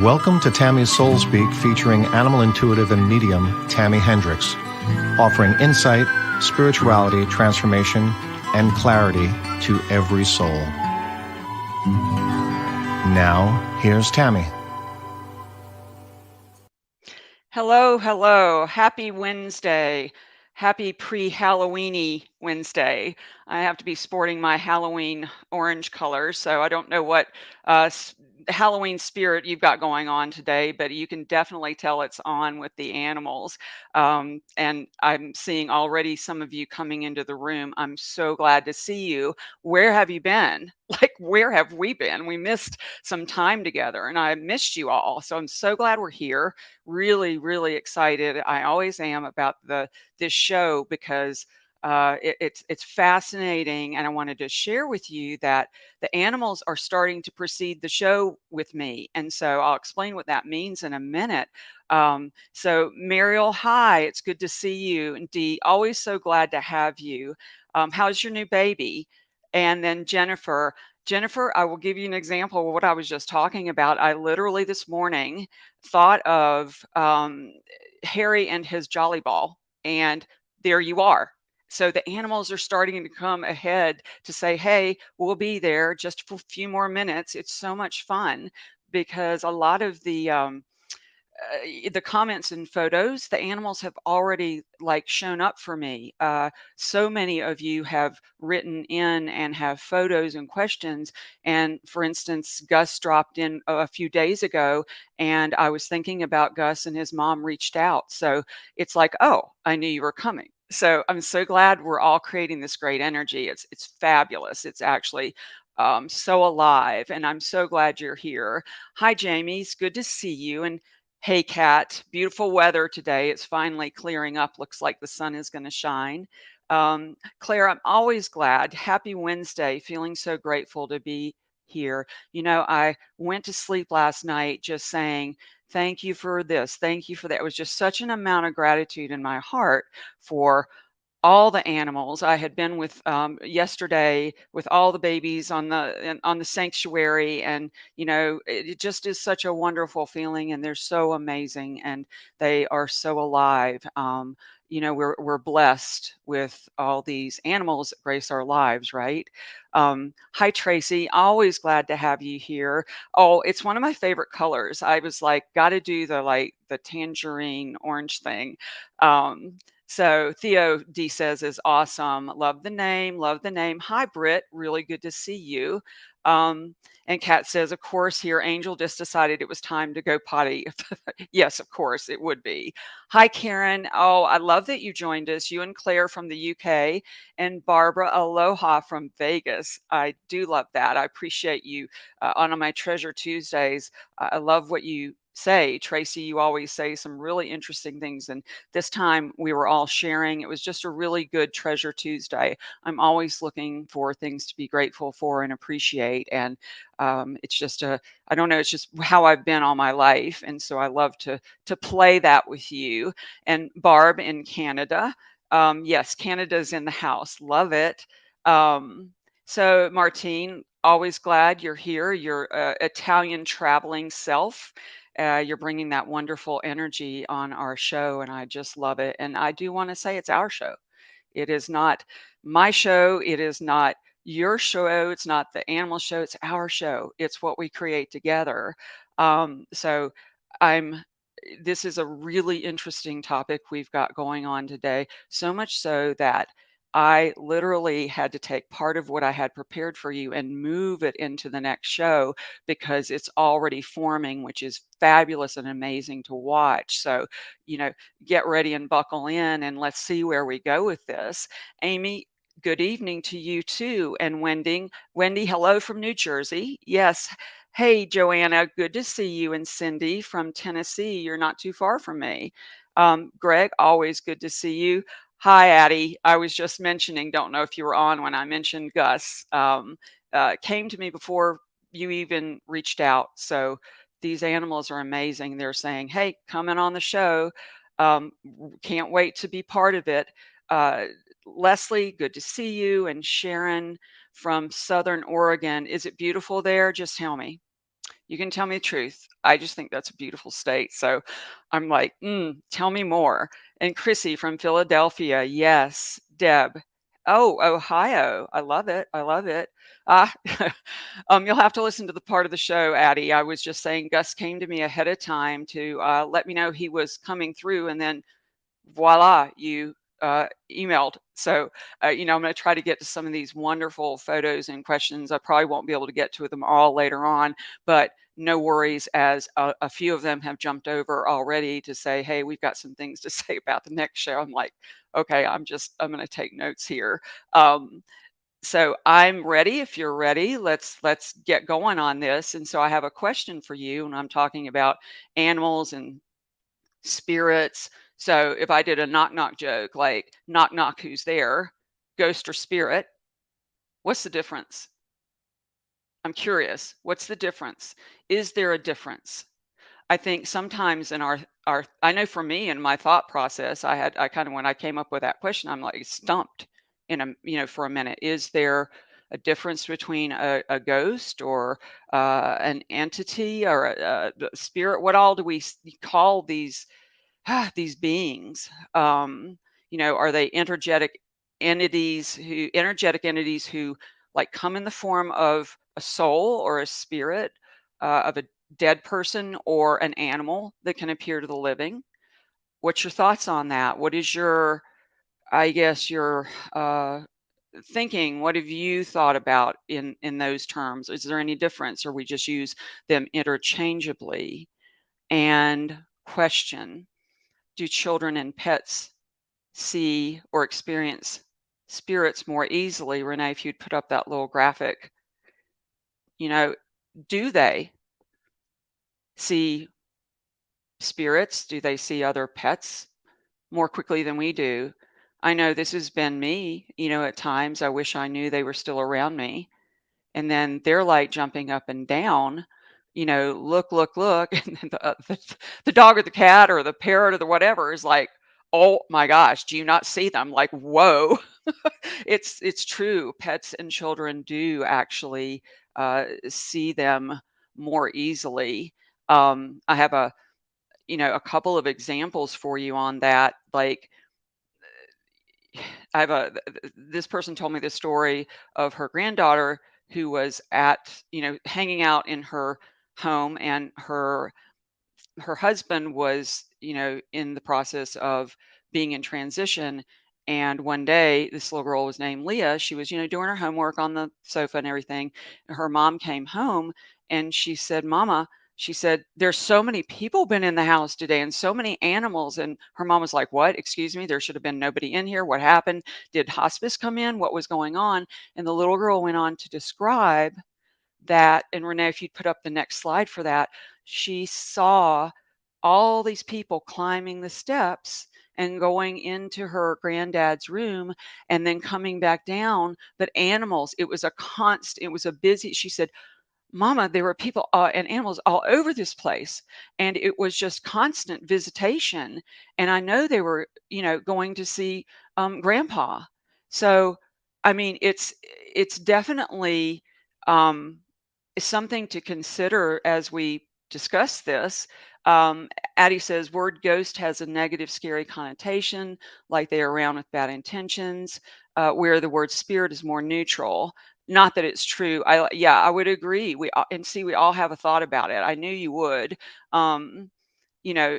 Welcome to Tami's Soul Speak, featuring animal intuitive and medium Tami Hendricks, offering insight, spirituality, transformation, and clarity to every soul. Now, here's Tami. Hello, hello. Happy Wednesday. Happy pre-Halloweeny Wednesday. I have to be sporting my Halloween orange colors, so I don't know what Halloween spirit you've got going on today, but you can definitely tell it's on with the animals. And I'm seeing already some of you coming into the room. I'm so glad to see you. Where have you been? Like, where have we been? We missed some time together, and I missed you all. So I'm so glad we're here. Really excited. I always am about this show because it's fascinating, and I wanted to share with you that the animals are starting to precede the show with me, and so I'll explain what that means in a minute. So Mariel, hi, it's good to see you. And Dee, always so glad to have you. How's your new baby? And then Jennifer, I will give you an example of what I was just talking about. I literally this morning thought of Harry and his Jolly Ball, and there you are. So the animals are starting to come ahead to say, hey, we'll be there just for a few more minutes. It's so much fun because a lot of the comments and photos, the animals have already like shown up for me. So many of you have written in and have photos and questions. And for instance, Gus dropped in a few days ago, and I was thinking about Gus, and his mom reached out. So it's like, oh, I knew you were coming. So I'm so glad we're all creating this great energy. It's fabulous. It's actually so alive, and I'm so glad you're here. Hi, Jamie. It's good to see you. And hey, Kat, beautiful weather today. It's finally clearing up. Looks like the sun is going to shine. Claire, I'm always glad. Happy Wednesday. Feeling so grateful to be here. You know, I went to sleep last night just saying, thank you for this. Thank you for that. It was just such an amount of gratitude in my heart for all the animals. I had been with yesterday with all the babies on on the sanctuary, and it just is such a wonderful feeling, and they're so amazing, and they are so alive. We're blessed with all these animals that grace our lives, right? Hi, Tracy. Always glad to have you here. Oh, it's one of my favorite colors. I was like, got to do the tangerine orange thing. So Theo D says is awesome. Love the name. Love the name. Hi, Britt. Really good to see you. And Kat says, of course, here, Angel just decided it was time to go potty. Yes, of course, it would be. Hi, Karen. Oh, I love that you joined us. You and Claire from the UK, and Barbara Aloha from Vegas. I do love that. I appreciate you on my Treasure Tuesdays. I love what you say. Tracy, you always say some really interesting things. And this time we were all sharing. It was just a really good Treasure Tuesday. I'm always looking for things to be grateful for and appreciate. And it's just I don't know, it's just how I've been all my life. And so I love to play that with you. And Barb in Canada. Yes, Canada's in the house. Love it. So Martine, always glad you're here. Your Italian traveling self. You're bringing that wonderful energy on our show, and I just love it. And I do want to say it's our show. It is not my show. It is not your show. It's not the animal show. It's our show. It's what we create together. So I'm. This is a really interesting topic we've got going on today. So much so that I literally had to take part of what I had prepared for you and move it into the next show because it's already forming, which is fabulous and amazing to watch. So, you know, get ready and buckle in, and let's see where we go with this. Amy, good evening to you too. And Wendy, hello from New Jersey. Yes. Hey, Joanna, good to see you. And Cindy from Tennessee, you're not too far from me. Greg, always good to see you. Hi, Addie. I was just mentioning, don't know if you were on when I mentioned Gus. Came to me before you even reached out. So these animals are amazing. They're saying, hey, come in on the show. Can't wait to be part of it. Uh, Leslie, good to see you. And Sharon from Southern Oregon. Is it beautiful there? Just tell me. You can tell me the truth. I just think that's a beautiful state. So I'm like, tell me more. And Chrissy from Philadelphia, yes. Deb, oh, Ohio. I love it. I love it. Ah, you'll have to listen to the part of the show, Addie. I was just saying Gus came to me ahead of time to let me know he was coming through, and then voila, you emailed. So, I'm going to try to get to some of these wonderful photos and questions. I probably won't be able to get to them all later on, but no worries, as a few of them have jumped over already to say, hey, we've got some things to say about the next show. I'm like, okay, I'm going to take notes here. So I'm ready. If you're ready, let's get going on this. And so I have a question for you, and I'm talking about animals and spirits. So if I did a knock knock joke, like knock knock, who's there? Ghost or spirit? What's the difference? I'm curious. What's the difference? Is there a difference? I think sometimes in our I know for me in my thought process, I kind of when I came up with that question, I'm like stumped in for a minute. Is there a difference between a ghost or an entity or a spirit? What all do we call these beings? Are they energetic entities who like come in the form of a soul or a spirit of a dead person or an animal that can appear to the living? What's your thoughts on that? What is your, I guess, your thinking? What have you thought about in those terms? Is there any difference, or we just use them interchangeably? And question: do children and pets see or experience spirits more easily? Renee, if you'd put up that little graphic, you know, do they see spirits? Do they see other pets more quickly than we do? I know this has been me, at times I wish I knew they were still around me. And then they're like jumping up and down, look, look, look. And then the dog or the cat or the parrot or the whatever is like, oh my gosh, do you not see them? Like, whoa. It's true. Pets and children do actually see them more easily. I have a couple of examples for you on that. Like, I have this person told me the story of her granddaughter who was hanging out in her home, and her husband was, in the process of being in transition. And one day, this little girl was named Leah. She was, doing her homework on the sofa and everything. And her mom came home and she said, Mama, she said, there's so many people been in the house today and so many animals. And her mom was like, what? Excuse me, there should have been nobody in here. What happened? Did hospice come in? What was going on? And the little girl went on to describe that. And Renee, if you'd put up the next slide for that, she saw all these people climbing the steps and going into her granddad's room and then coming back down. But animals, it was a busy, she said, Mama, there were people and animals all over this place, and it was just constant visitation. And I know they were, going to see Grandpa. So, I mean, it's definitely um, something to consider as we discuss this. Um, Addie says, word ghost has a negative, scary connotation, like they are around with bad intentions, where the word spirit is more neutral. Not that it's true. Yeah, I would agree. We all have a thought about it. I knew you would. Um, you know,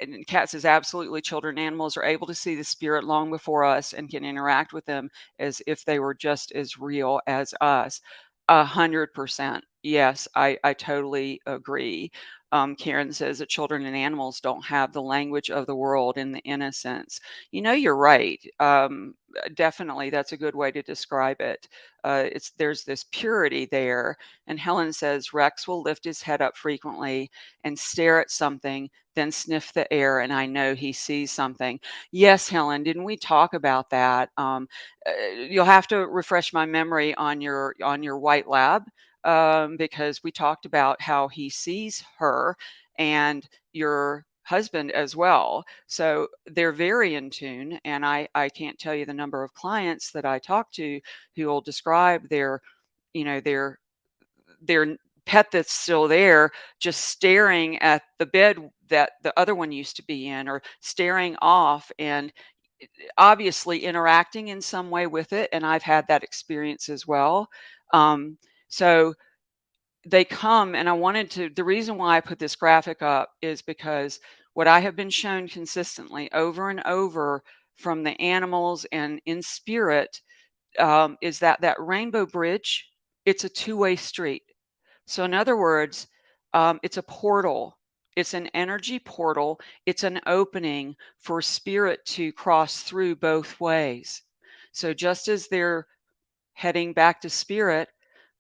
and Kat says, absolutely, children and animals are able to see the spirit long before us and can interact with them as if they were just as real as us. 100%. Yes, I totally agree. Karen says that children and animals don't have the language of the world and the innocence. You're right. Definitely, that's a good way to describe it. There's this purity there. And Helen says Rex will lift his head up frequently and stare at something, then sniff the air, and I know he sees something. Yes, Helen, didn't we talk about that? You'll have to refresh my memory on your white lab, because we talked about how he sees her and your husband as well. So they're very in tune, and I can't tell you the number of clients that I talk to who will describe their pet that's still there, just staring at the bed that the other one used to be in, or staring off and obviously interacting in some way with it. And I've had that experience as well. Um, so they come, and I wanted to, the reason why I put this graphic up is because what I have been shown consistently over and over from the animals and in spirit, is that that rainbow bridge, it's a two-way street. So in other words, it's a portal. It's an energy portal. It's an opening for spirit to cross through both ways. So just as they're heading back to spirit,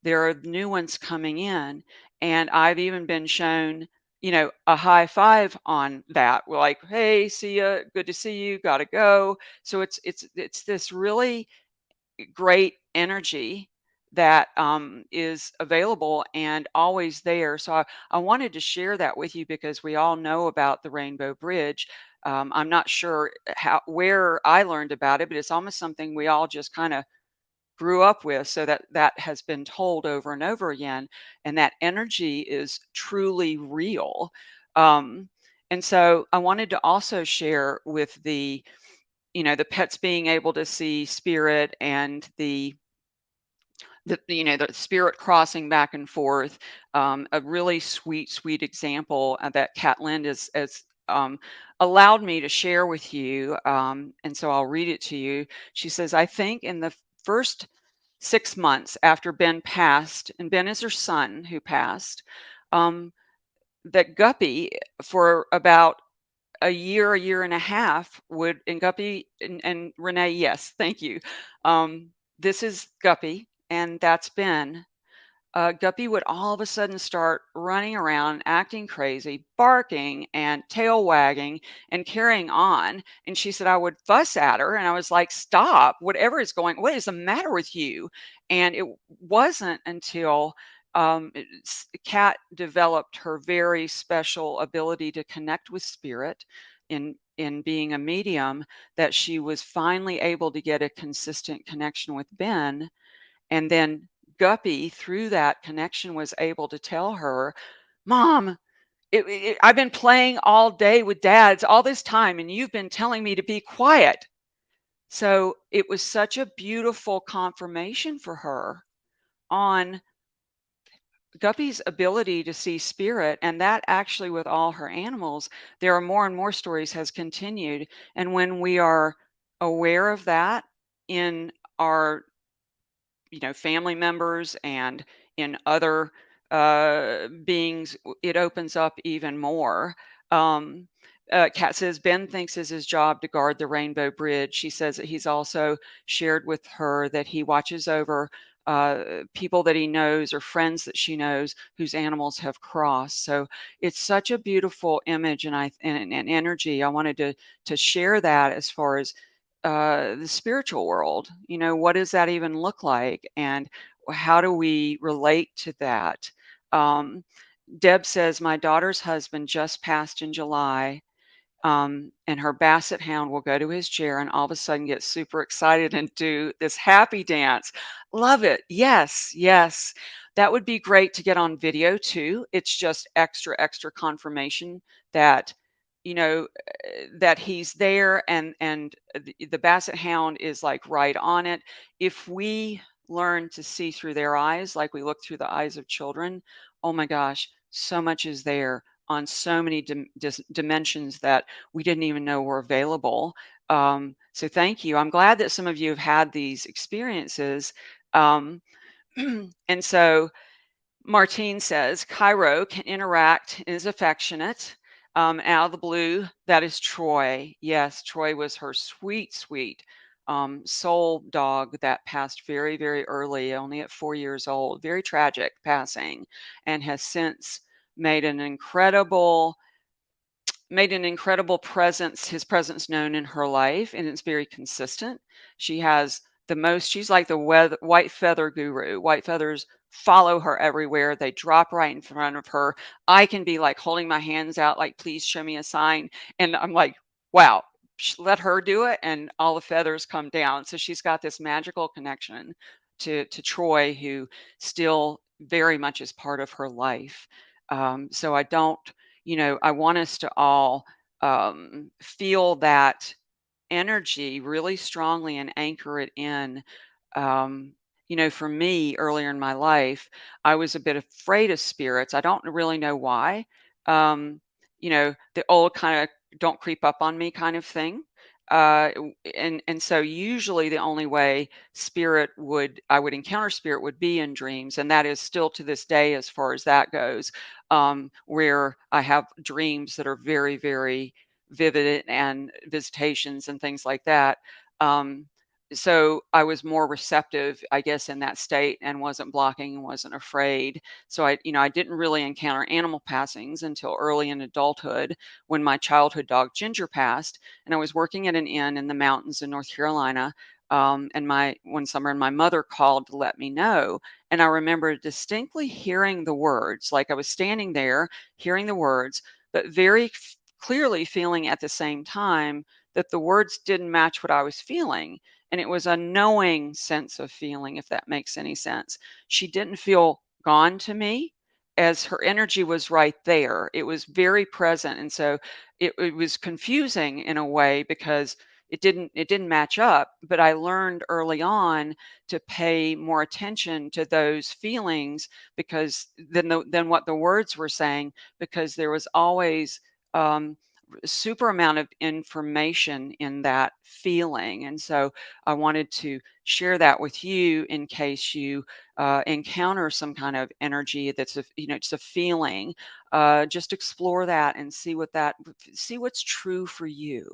there are new ones coming in. And I've even been shown, a high five on that. We're like, hey, see ya, good to see you, gotta go. So it's this really great energy that is available and always there. So I wanted to share that with you because we all know about the Rainbow Bridge. I'm not sure where I learned about it, but it's almost something we all just kind of grew up with, so that has been told over and over again, and that energy is truly real. um, and so I wanted to also share with the pets being able to see spirit, and the spirit crossing back and forth. A really sweet example that Cat Lind has allowed me to share with you, and so I'll read it to you. She says, I think in the first 6 months after Ben passed, and Ben is her son who passed, um, that Guppy, for about a year and a half, would, and Guppy and Renee, yes, thank you. This is Guppy, and that's Ben. Guppy would all of a sudden start running around, acting crazy, barking and tail wagging and carrying on. And she said, I would fuss at her, and I was like, stop, whatever is going, what is the matter with you? And it wasn't until Kat developed her very special ability to connect with spirit in being a medium, that she was finally able to get a consistent connection with Ben. And then Guppy, through that connection, was able to tell her, Mom, I've been playing all day with dads all this time, and you've been telling me to be quiet. So it was such a beautiful confirmation for her on Guppy's ability to see spirit. And that actually, with all her animals, there are more and more stories, has continued. And when we are aware of that in our family members and in other beings, it opens up even more. Um, Kat says Ben thinks it's his job to guard the Rainbow Bridge. She says that he's also shared with her that he watches over people that he knows or friends that she knows whose animals have crossed. So it's such a beautiful image, and energy. I wanted to share that as far as the spiritual world. What does that even look like? And how do we relate to that? Um, Deb says, my daughter's husband just passed in July, and her basset hound will go to his chair and all of a sudden get super excited and do this happy dance. Love it. Yes, yes. That would be great to get on video too. It's just extra confirmation that, that he's there, and the basset hound is like right on it. If we learn to see through their eyes like we look through the eyes of children, oh my gosh, so much is there on so many dimensions that we didn't even know were available. So thank you. I'm glad that some of you have had these experiences. Um, and so Martine says Cairo can interact, is affectionate. Out of the blue, that is Troy. Yes, Troy was her sweet soul dog that passed very early, only at 4 years old. Very tragic passing, and has since made an incredible presence, his presence known in her life, and it's very consistent. She has she's like the white feather guru. White feathers follow her everywhere. They drop right in front of her. I can be like holding my hands out, like, please show me a sign. And I'm like, wow, let her do it. And all the feathers come down. So she's got this magical connection to Troy, who still very much is part of her life. So I don't, I want us to all feel that energy really strongly and anchor it in. Um, for me, earlier in my life, I was a bit afraid of spirits. I don't really know why. Um, the old kind of don't creep up on me kind of thing. And so usually the only way I would encounter spirit would be in dreams, and that is still to this day as far as that goes, where I have dreams that are very, very vivid and visitations and things like that. Um, so I was more receptive, I guess, in that state and wasn't blocking and wasn't afraid. So I didn't really encounter animal passings until early in adulthood when my childhood dog Ginger passed, and I was working at an inn in the mountains in North Carolina. And my one summer, and my mother called to let me know. And I remember distinctly hearing the words, like I was standing there hearing the words, but very clearly feeling at the same time that the words didn't match what I was feeling. And it was a knowing sense of feeling, if that makes any sense. She didn't feel gone to me, as her energy was right there. It was very present. And so it was confusing in a way because it didn't match up. But I learned early on to pay more attention to those feelings because than what the words were saying, because there was always um, super amount of information in that feeling. And so I wanted to share that with you in case you encounter some kind of energy that's it's a feeling. Just explore that and see what's true for you.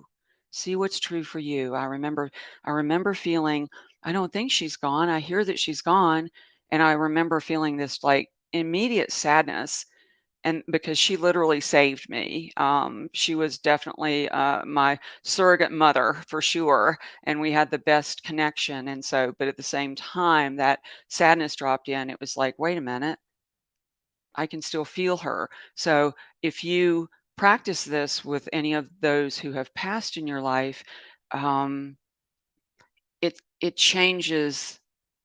See what's true for you. I remember feeling, I don't think she's gone. I hear that she's gone. And I remember feeling this like immediate sadness, and because she literally saved me. She was definitely my surrogate mother for sure, and we had the best connection. And so, but at the same time, that sadness dropped in. It was like, wait a minute, I can still feel her. So, if you practice this with any of those who have passed in your life, um, it changes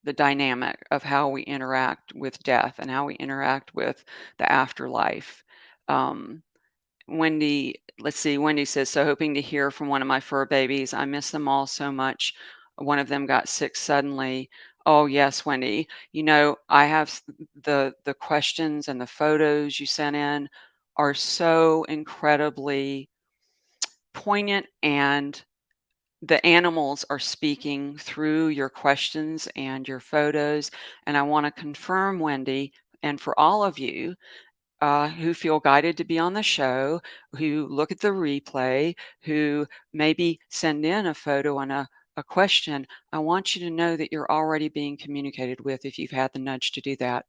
the dynamic of how we interact with death and how we interact with the afterlife. Um, let's see, Wendy says, so hoping to hear from one of my fur babies. I miss them all so much. One of them got sick suddenly. Oh, yes, Wendy. I have the questions and the photos you sent in are so incredibly poignant, and the animals are speaking through your questions and your photos. And I want to confirm, Wendy, and for all of you, who feel guided to be on the show, who look at the replay, who maybe send in a photo and a question, I want you to know that you're already being communicated with if you've had the nudge to do that.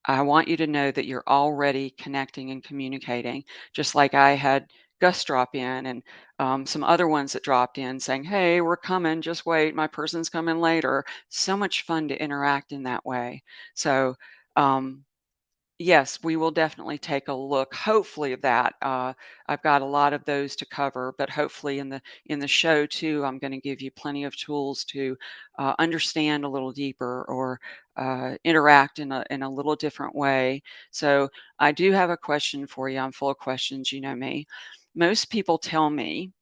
I want you to know that you're already connecting and communicating, just like I had Gus drop in and some other ones that dropped in saying, hey, we're coming, just wait, my person's coming later. So much fun to interact in that way. So, um, yes, we will definitely take a look, hopefully, of that. I've got a lot of those to cover, but hopefully in the show too, I'm going to give you plenty of tools to understand a little deeper or interact in a little different way. So I do have a question for you. I'm full of questions, you know me. Most people tell me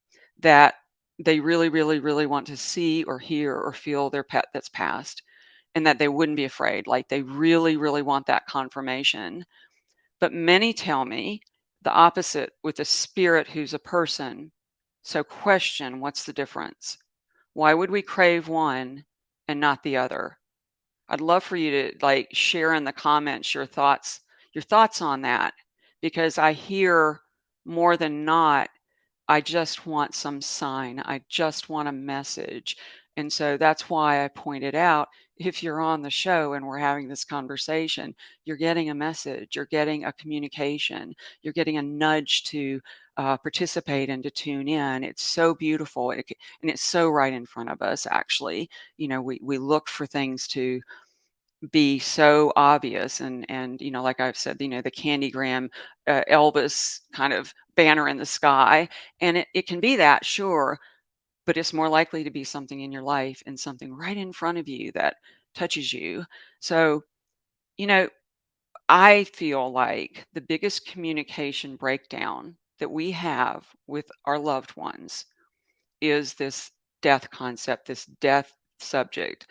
that they really, really, really want to see or hear or feel their pet that's passed, and that they wouldn't be afraid. Like they really, really want that confirmation. But many tell me the opposite with a spirit who's a person. So question, what's the difference? Why would we crave one and not the other? I'd love for you to like share in the comments your thoughts on that, because I hear more than not, I just want some sign. I just want a message. And so that's why I pointed out, if you're on the show and we're having this conversation, you're getting a message, you're getting a communication, you're getting a nudge to participate and to tune in. It's so beautiful. And it's so right in front of us, actually. We look for things to be so obvious, and like I've said, the candygram Elvis kind of banner in the sky, and it can be that, sure, but it's more likely to be something in your life and something right in front of you that touches you. So, you know, I feel like the biggest communication breakdown that we have with our loved ones is this death concept, this death subject.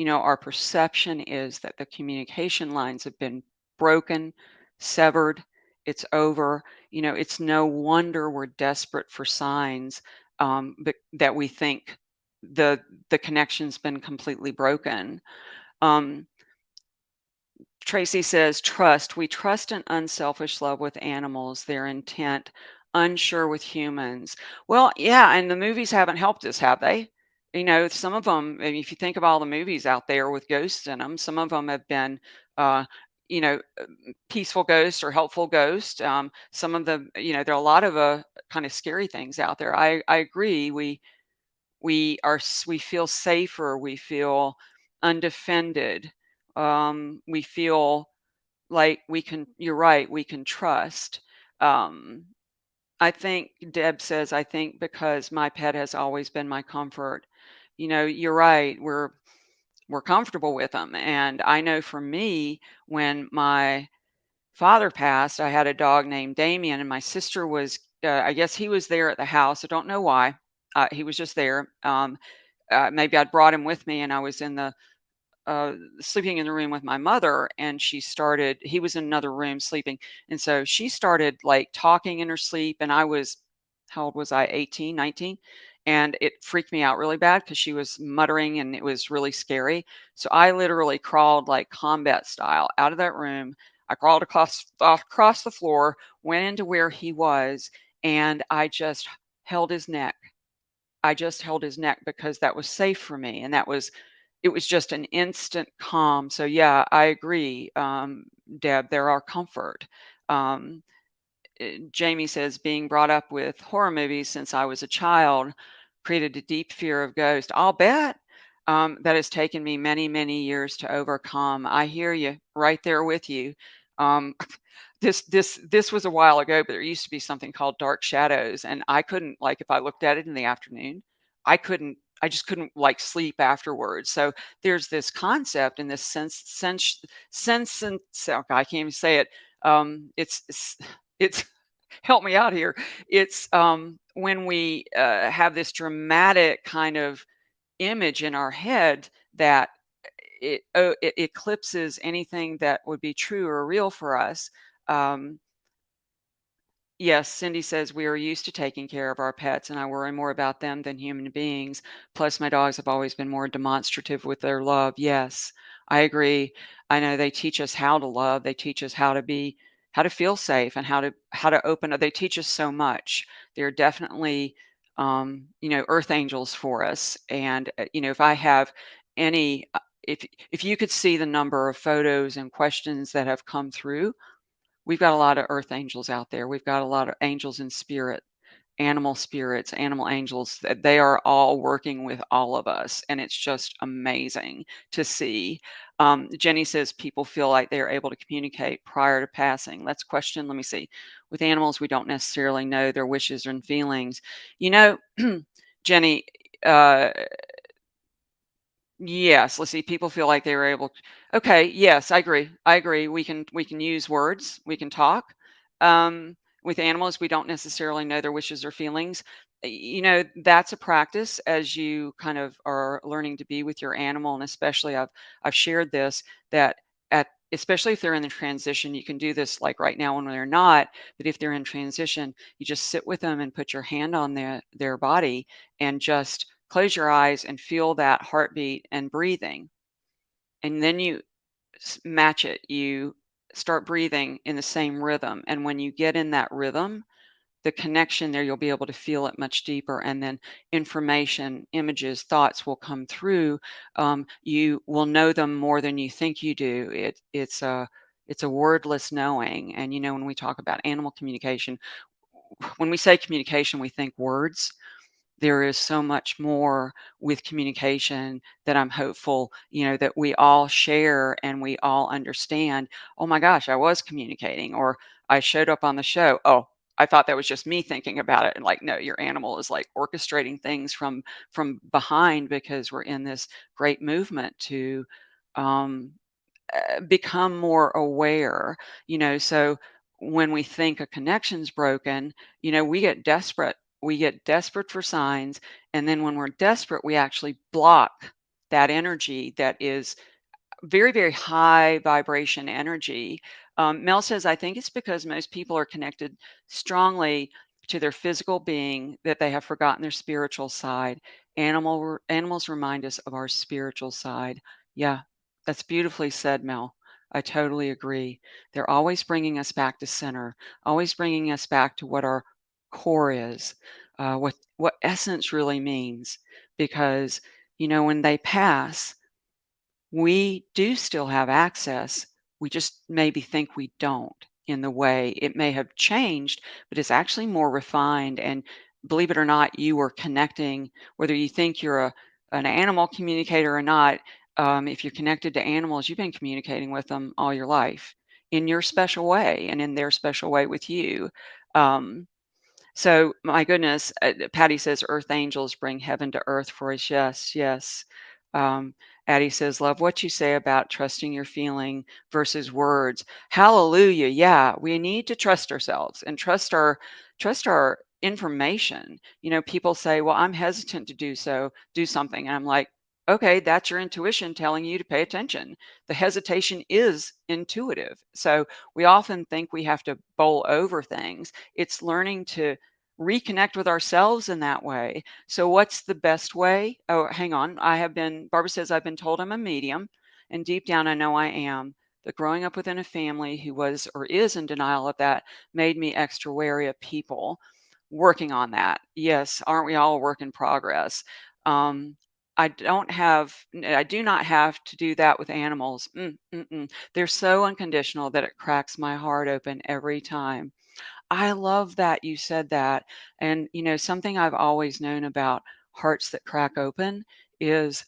Our perception is that the communication lines have been broken, severed, it's over. It's no wonder we're desperate for signs, but that we think the connection's been completely broken. Um, Tracy says, trust. We trust an unselfish love with animals, their intent, unsure with humans. Well, yeah, and the movies haven't helped us, have they? Some of them, if you think of all the movies out there with ghosts in them, some of them have been, uh, you know, peaceful ghosts or helpful ghosts. Some of them, there are a lot of kind of scary things out there. I agree. We feel safer. We feel undefended. We feel like we can you're right, we can trust. Um, I think Deb says, I think because my pet has always been my comfort. You're right. We're comfortable with them. And I know for me, when my father passed, I had a dog named Damien, and my sister was, I guess he was there at the house. I don't know why. He was just there. Maybe I'd brought him with me, and I was sleeping in the room with my mother, and he was in another room sleeping, and so she started like talking in her sleep, and I was, how old was I? 18, 19. And it freaked me out really bad because she was muttering and it was really scary. So I literally crawled like combat style out of that room. I crawled across the floor, went into where he was, and I just held his neck because that was safe for me, and it was just an instant calm. So yeah, I agree, Deb. There are comfort. Um, Jamie says being brought up with horror movies since I was a child created a deep fear of ghosts. I'll bet that has taken me many, many years to overcome. I hear you right there with you. Um, this was a while ago, but there used to be something called dark shadows, and I couldn't, like, if I looked at it in the afternoon, I just couldn't like sleep afterwards. So there's this concept and this oh God, I can't even say it. It's help me out here. It's when we have this dramatic kind of image in our head that it eclipses anything that would be true or real for us. Um, Yes, Cindy says we are used to taking care of our pets, and I worry more about them than human beings. Plus, my dogs have always been more demonstrative with their love. Yes, I agree. I know they teach us how to love. They teach us how to feel safe, and how to open up. They teach us so much. They're definitely, earth angels for us. And if I have any, if you could see the number of photos and questions that have come through, we've got a lot of earth angels out there. We've got a lot of angels in spirit, animal spirits, animal angels. That they are all working with all of us, and it's just amazing to see. Jenny says people feel like they're able to communicate prior to passing. Let's question. Let me see. With animals, we don't necessarily know their wishes and feelings. You know, Jenny. Uh, Yes, let's see, people feel like they were able okay, yes, I agree. I agree. We can use words, we can talk. With animals, we don't necessarily know their wishes or feelings. That's a practice as you kind of are learning to be with your animal, and especially I've shared this that at especially if they're in the transition, you can do this like right now when they're not, but if they're in transition, you just sit with them and put your hand on their body and just close your eyes and feel that heartbeat and breathing. And then you match it. You start breathing in the same rhythm. And when you get in that rhythm, the connection there, you'll be able to feel it much deeper. And then information, images, thoughts will come through. You will know them more than you think you do. It's a wordless knowing. And when we talk about animal communication, when we say communication, we think words. There is so much more with communication that I'm hopeful, that we all share and we all understand. Oh my gosh, I was communicating, or I showed up on the show. Oh, I thought that was just me thinking about it, and like, no, your animal is like orchestrating things from behind because we're in this great movement to um, become more aware. So when we think a connection's broken, we get desperate. We get desperate for signs, and then when we're desperate, we actually block that energy that is very, very high vibration energy. Mel says, I think it's because most people are connected strongly to their physical being that they have forgotten their spiritual side. Animals remind us of our spiritual side. Yeah, that's beautifully said, Mel. I totally agree. They're always bringing us back to center, always bringing us back to what our core is, what essence really means. Because when they pass, we do still have access. We just maybe think we don't in the way it may have changed, but it's actually more refined. And believe it or not, you are connecting, whether you think you're an animal communicator or not. If you're connected to animals, you've been communicating with them all your life in your special way and in their special way with you. Um, so, my goodness, Patty says, "Earth angels bring heaven to earth for us." Yes, yes. Um, Addie says, "Love what you say about trusting your feeling versus words." Hallelujah. Yeah, we need to trust ourselves and trust our information. People say, "Well, I'm hesitant to do something," and I'm like, "Okay, that's your intuition telling you to pay attention." The hesitation is intuitive. So we often think we have to bowl over things. It's learning to reconnect with ourselves in that way. So what's the best way? Oh, hang on. Barbara says, I've been told I'm a medium, and deep down I know I am. But growing up within a family who was or is in denial of that made me extra wary of people. Working on that. Yes, aren't we all a work in progress? Um, I do not have to do that with animals. They're so unconditional that it cracks my heart open every time. I love that you said that. And, something I've always known about hearts that crack open is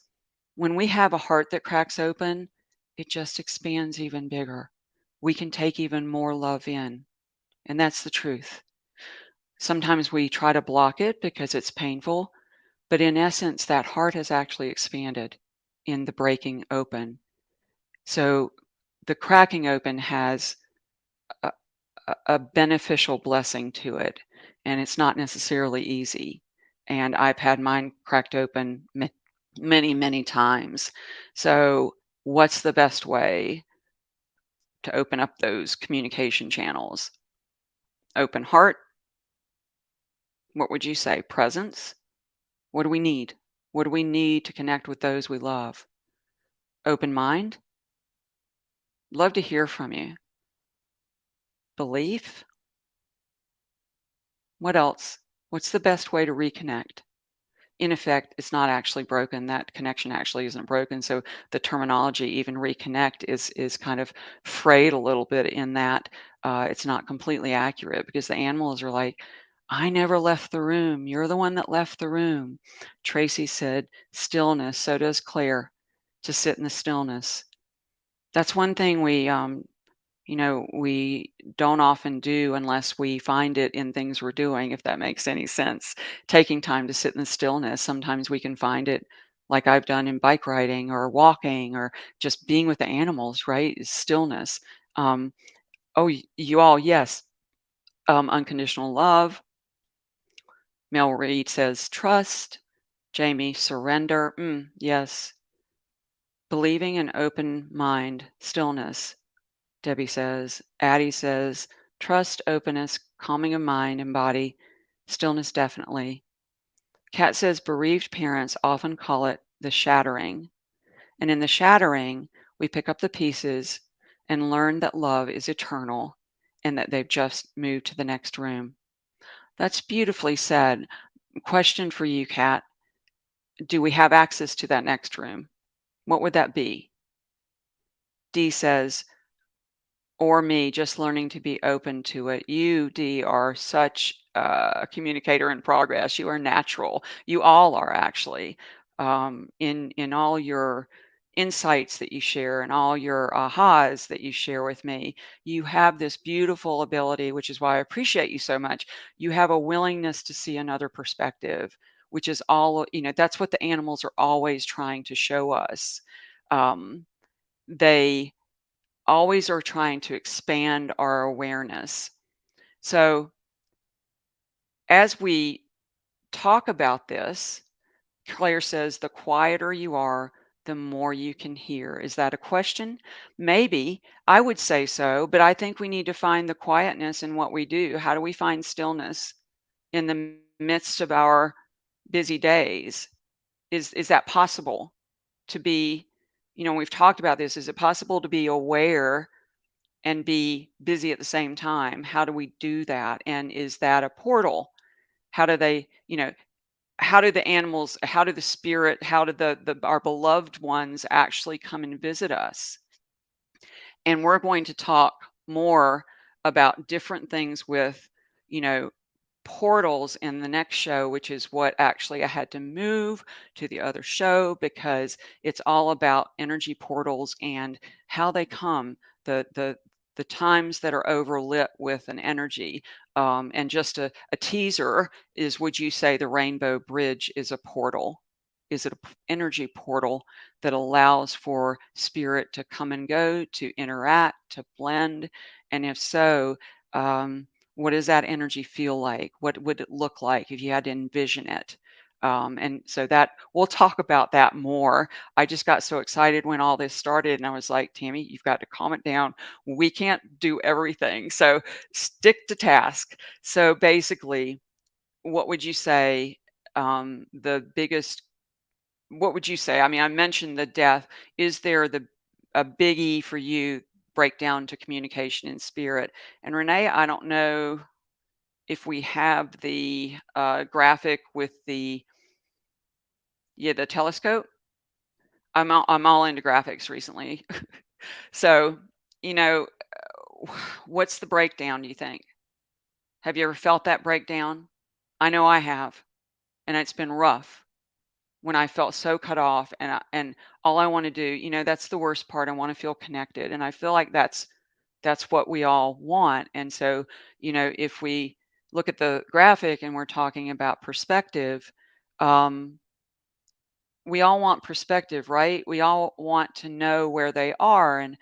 when we have a heart that cracks open, it just expands even bigger. We can take even more love in. And that's the truth. Sometimes we try to block it because it's painful, but in essence, that heart has actually expanded in the breaking open. So the cracking open has a beneficial blessing to it, and it's not necessarily easy. And I've had mine cracked open many, many times. So, what's the best way to open up those communication channels? Open heart. What would you say? Presence. What do we need? What do we need to connect with those we love? Open mind. Love to hear from you. Belief. What else? What's the best way to reconnect? In effect, it's not actually broken. That connection actually isn't broken. So the terminology, even reconnect, is kind of frayed a little bit in that it's not completely accurate because the animals are like, I never left the room. You're the one that left the room. Tracy said, stillness. So does Claire, to sit in the stillness. That's one thing we don't often do unless we find it in things we're doing, if that makes any sense. Taking time to sit in the stillness, sometimes we can find it like I've done in bike riding or walking or just being with the animals, right? Is stillness. Um, you all, yes. Unconditional love. Mel Reed says trust. Jamie, surrender. Yes. Believing an open mind, stillness. Debbie says. Addie says, trust, openness, calming of mind and body, stillness definitely. Kat says, bereaved parents often call it the shattering. And in the shattering, we pick up the pieces and learn that love is eternal and that they've just moved to the next room. That's beautifully said. Question for you, Kat. Do we have access to that next room? What would that be? Dee says, or me just learning to be open to it. You, Dee, are such a communicator in progress. You are natural. You all are actually in all your insights that you share and all your ahas that you share with me. You have this beautiful ability, which is why I appreciate you so much. You have a willingness to see another perspective, which is all, that's what the animals are always trying to show us. They always are trying to expand our awareness. So as we talk about this, Claire says, the quieter you are, the more you can hear. Is that a question? Maybe. I would say so, but I think we need to find the quietness in what we do. How do we find stillness in the midst of our busy days? Is that possible to be, we've talked about this. Is it possible to be aware and be busy at the same time? How do we do that? And is that a portal? How do they, how do the animals, how do the spirit, how do the our beloved ones actually come and visit us? And we're going to talk more about different things with, you know, portals in the next show, which is what actually I had to move to the other show because it's all about energy portals and how they come, the times that are overlit with an energy. And just a teaser is, would you say the Rainbow Bridge is a portal? Is it an energy portal that allows for spirit to come and go, to interact, to blend? And if so, what does that energy feel like? What would it look like if you had to envision it? And so that we'll talk about that more. I just got so excited when all this started, and I was like, Tammy, you've got to calm it down. We can't do everything. So stick to task. So basically, what would you say the biggest what would you say? I mean, I mentioned the death. Is there a biggie for you breakdown to communication in spirit? And Renee, I don't know if we have the graphic with the telescope. I'm all into graphics recently. So, you know, what's the breakdown, do you think? Have you ever felt that breakdown? I know I have, and it's been rough when I felt so cut off and all I want to do, that's the worst part. I want to feel connected. And I feel like that's what we all want. And so, if we look at the graphic and we're talking about perspective, um, we all want perspective, right? We all want to know where they are and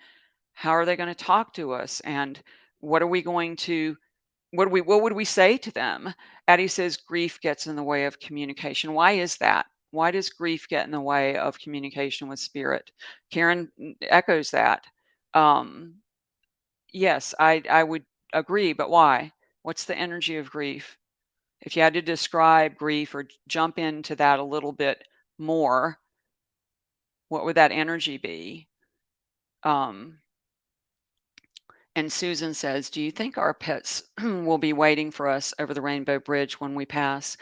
how are they going to talk to us and what are we going to what would we say to them? Addie says grief gets in the way of communication. Why is that? Why does grief get in the way of communication with spirit? Karen echoes that. Um, yes, I would agree, but why? What's the energy of grief? If you had to describe grief or jump into that a little bit more, what would that energy be? Um, and Susan says, do you think our pets will be waiting for us over the Rainbow Bridge when we pass?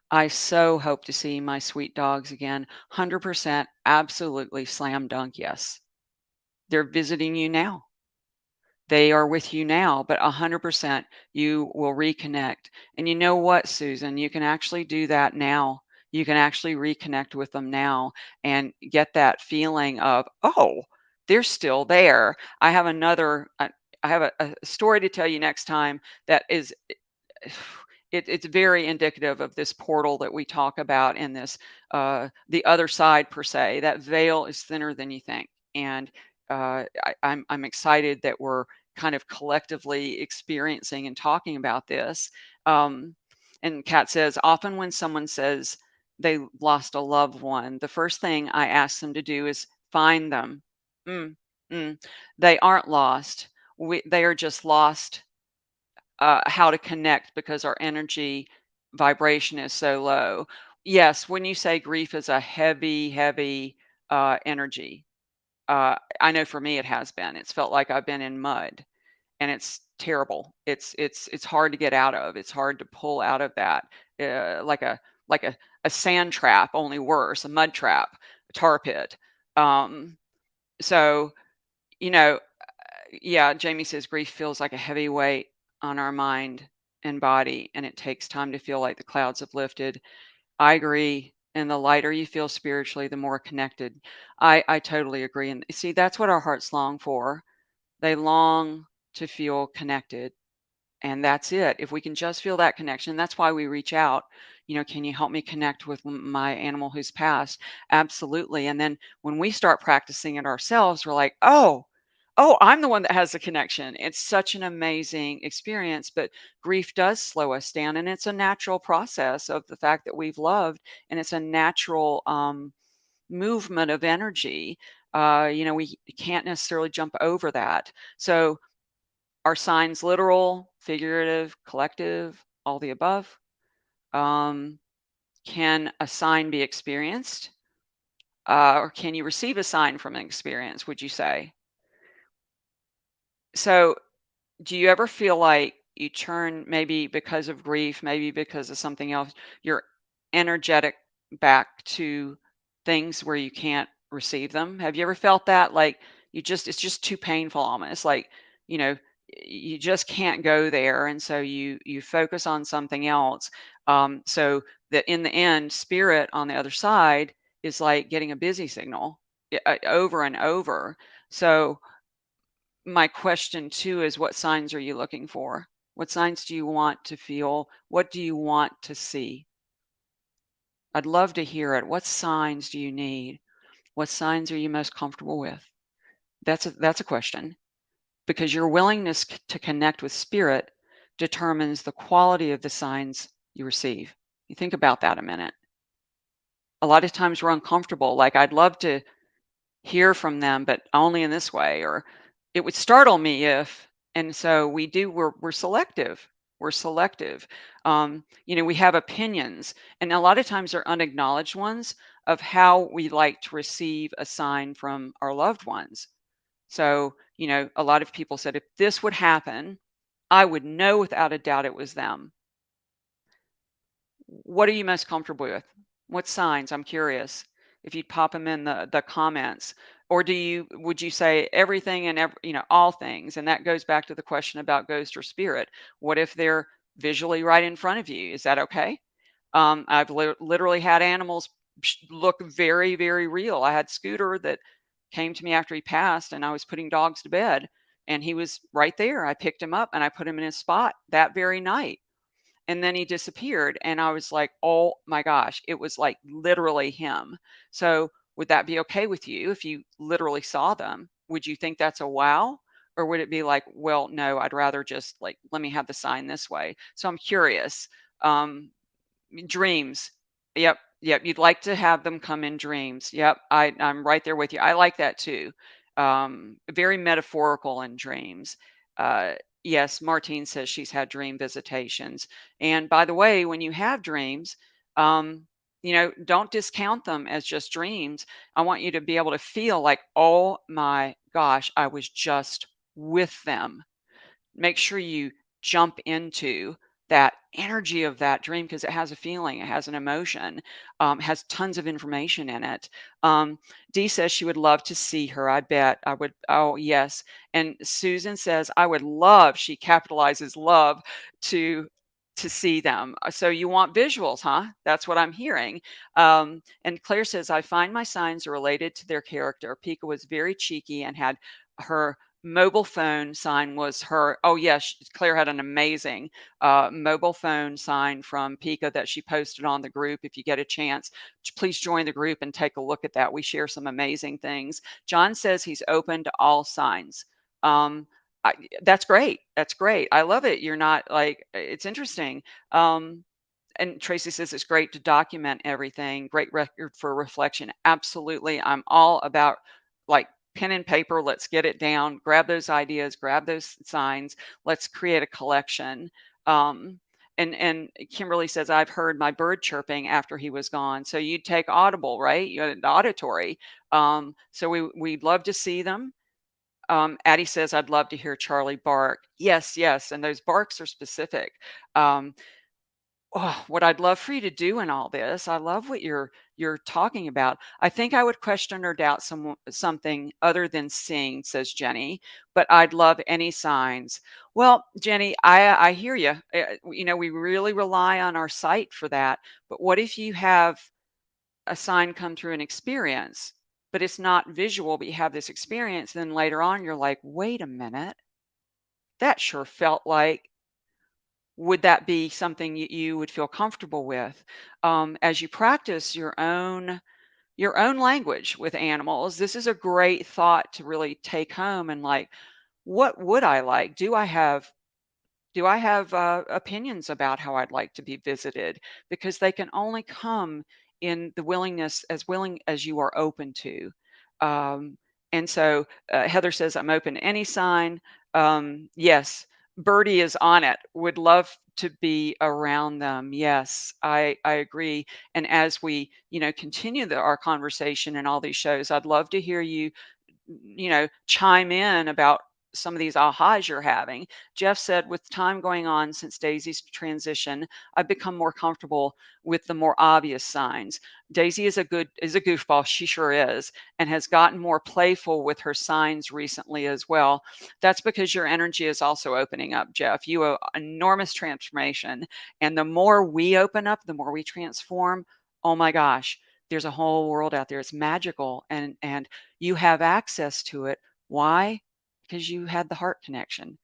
I so hope to see my sweet dogs again. 100% absolutely slam dunk yes. They're visiting you now. They are with you now, but 100% you will reconnect. And you know what, Susan? You can actually do that now. You can actually reconnect with them now and get that feeling of, oh, they're still there. I have a story to tell you next time that is it's very indicative of this portal that we talk about in this the other side per se. That veil is thinner than you think, and I'm excited that we're kind of collectively experiencing and talking about this. Um, and Kat says, often when someone says they lost a loved one, the first thing I ask them to do is find them. Mm, mm. They aren't lost. They are just lost how to connect because our energy vibration is so low. Yes, when you say grief is a heavy, heavy energy, I know for me it has been. It's felt like I've been in mud, and it's terrible. It's hard to get out of. It's hard to pull out of that, like a sand trap, only worse, a mud trap, a tar pit. Um, so you know, yeah, Jamie says grief feels like a heavy weight on our mind and body, and it takes time to feel like the clouds have lifted. I agree. And the lighter you feel spiritually, the more connected. I totally agree. And see, that's what our hearts long for. They long to feel connected. And that's it. If we can just feel that connection, that's why we reach out. Can you help me connect with my animal who's passed? Absolutely. And then when we start practicing it ourselves, we're like, oh, I'm the one that has the connection. It's such an amazing experience. But grief does slow us down. And it's a natural process of the fact that we've loved. And it's a natural movement of energy. We can't necessarily jump over that. So are signs literal, figurative, collective, all the above? Um, can a sign be experienced? Or can you receive a sign from an experience, would you say? So, do you ever feel like you turn, maybe because of grief, maybe because of something else, you're energetic back to things where you can't receive them? Have you ever felt that? Like it's just too painful almost. Like, you know, you just can't go there. And so you focus on something else. So that in the end, spirit on the other side is like getting a busy signal over and over. So my question too is, what signs are you looking for? What signs do you want to feel? What do you want to see? I'd love to hear it. What signs do you need? What signs are you most comfortable with? That's a question, because your willingness to connect with spirit determines the quality of the signs you receive. You think about that a minute. A lot of times we're uncomfortable. Like, I'd love to hear from them, but only in this way, or it would startle me if. And so we're selective. We're selective. We have opinions, and a lot of times they're unacknowledged ones of how we like to receive a sign from our loved ones. So, a lot of people said, if this would happen, I would know without a doubt it was them. What are you most comfortable with? What signs? I'm curious. If you'd pop them in the comments, or would you say everything and all things? And that goes back to the question about ghost or spirit. What if they're visually right in front of you? Is that okay? I've literally had animals look very, very real. I had Scooter that came to me after he passed, and I was putting dogs to bed, and he was right there. I picked him up and I put him in his spot that very night, and then he disappeared, and I was like, oh my gosh, it was like literally him. So would that be okay with you if you literally saw them? Would you think that's a wow, or would it be like, well, no, I'd rather just, like, let me have the sign this way? So I'm curious. Dreams. Yep, yep, you'd like to have them come in dreams. Yep, I'm right there with you. I like that too. Very metaphorical in dreams. Uh, yes, Martine says she's had dream visitations. And by the way, when you have dreams, don't discount them as just dreams. I want you to be able to feel like, oh my gosh, I was just with them. Make sure you jump into that energy of that dream, because it has a feeling, it has an emotion, has tons of information in it. Dee says she would love to see her. I bet I would. Oh, yes. And Susan says, I would love, she capitalizes love, to see them. So you want visuals, huh? That's what I'm hearing. And Claire says, I find my signs are related to their character. Pika was very cheeky and had her mobile phone sign was her. Oh yes, Claire had an amazing mobile phone sign from Pika that she posted on the group. If you get a chance, please join the group and take a look at that. We share some amazing things. John says he's open to all signs. um, that's great. That's great. I love it. You're not like, it's interesting. um, and Tracy says it's great to document everything. Great record for reflection. Absolutely. I'm all about, like, pen and paper. Let's get it down. Grab those ideas, grab those signs. Let's create a collection. Um, and Kimberly says, I've heard my bird chirping after he was gone. So you take audible, right? You had auditory. So we'd love to see them. Addie says, I'd love to hear Charlie bark. Yes, yes. And those barks are specific. Um, Oh, what I'd love for you to do in all this, I love what you're talking about. I think I would question or doubt something other than seeing, says Jenny, but I'd love any signs. Well, Jenny, I hear you. We really rely on our sight for that. But what if you have a sign come through an experience, but it's not visual, but you have this experience, then later on you're like, wait a minute, that sure felt like, would that be something you would feel comfortable with? As you practice your own language with animals, this is a great thought to really take home and like, what would I like? Do I have opinions about how I'd like to be visited? Because they can only come in the willingness, as willing as you are open to. Um, and so Heather says, I'm open to any sign. Yes, Birdie is on it. Would love to be around them. Yes, I agree. And as we, continue our conversation and all these shows, I'd love to hear you chime in about some of these ahas you're having. Jeff said, with time going on since Daisy's transition, I've become more comfortable with the more obvious signs. Daisy is a goofball, she sure is, and has gotten more playful with her signs recently as well. That's because your energy is also opening up, Jeff. You have enormous transformation, and the more we open up, the more we transform. Oh my gosh, there's a whole world out there. It's magical, and you have access to it. Why? Because you had the heart connection.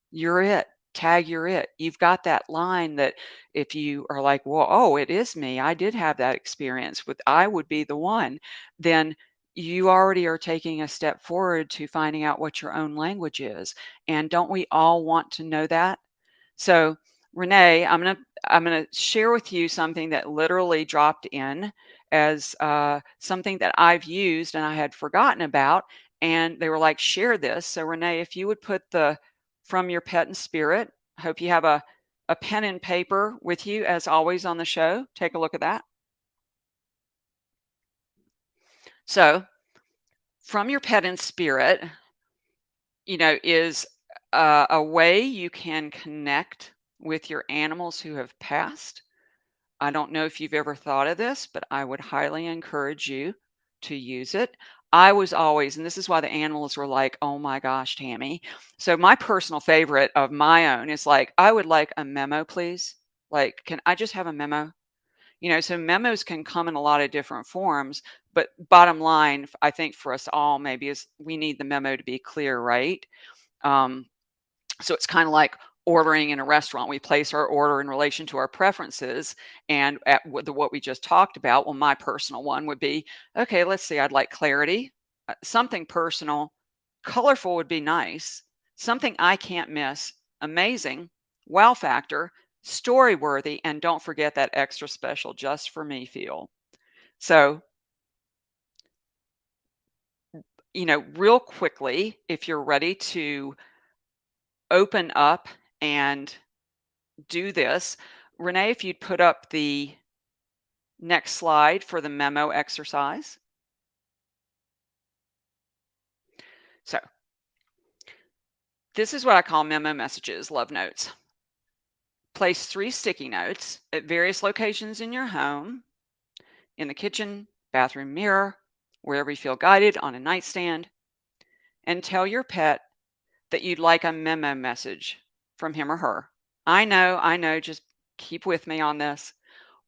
You're it. Tag, you're it. You've got that line that if you are like, well, oh, it is me. I did have that experience with, I would be the one. Then you already are taking a step forward to finding out what your own language is. And don't we all want to know that? So, Renee, I'm gonna share with you something that literally dropped in as something that I've used and I had forgotten about, and they were like, "Share this." So, Renee, if you would put the from your pet and spirit. I hope you have a pen and paper with you as always on the show. Take a look at that. So, from your pet and spirit, is a way you can connect with your animals who have passed. I don't know if you've ever thought of this, but I would highly encourage you to use it. I was always, and this is why the animals were like, oh my gosh, Tammy. So, my personal favorite of my own is like, I would like a memo, please. Like, can I just have a memo? So memos can come in a lot of different forms, but bottom line, I think for us all, maybe is we need the memo to be clear, right? Um, so it's kind of like ordering in a restaurant. We place our order in relation to our preferences. And at what we just talked about, well, my personal one would be, okay, let's see, I'd like clarity, something personal, colorful would be nice, something I can't miss, amazing, wow factor, story worthy, and don't forget that extra special just for me feel. So, real quickly, if you're ready to open up and do this. Renee, if you'd put up the next slide for the memo exercise. So this is what I call memo messages, love notes. Place 3 sticky notes at various locations in your home, in the kitchen, bathroom mirror, wherever you feel guided, on a nightstand, and tell your pet that you'd like a memo message from him or her. I know, just keep with me on this.